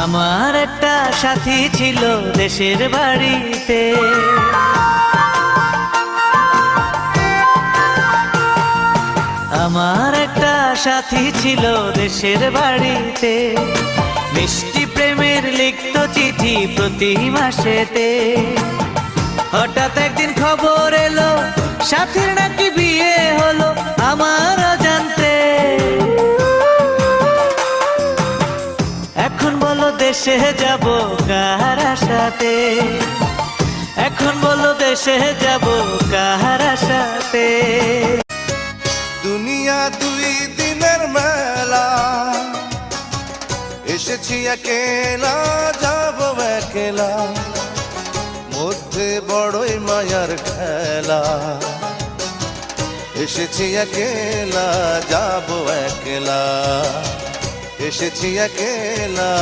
আমার একটা সাথী ছিল দেশের বাড়িতে, আমার একটা সাথী ছিল দেশের বাড়িতে, মিষ্টি প্রেমের লিখত চিঠি প্রতি মাসেতে। হঠাৎ একদিন খবর এলো সাথীর নাকি বিয়ে হলো আমার অজান্তে। এখন বলো দেশে যাব কার আশাতে, এখন বলো দেশে যাব কার আশাতে। দুনিয়া দুই দিনের মেলা, এসেছি একেলা যাব একলা, মধ্যে বড়ই মায়ার খেলা। এসেছি একেলা যাব একলা, এসেছি একেলা।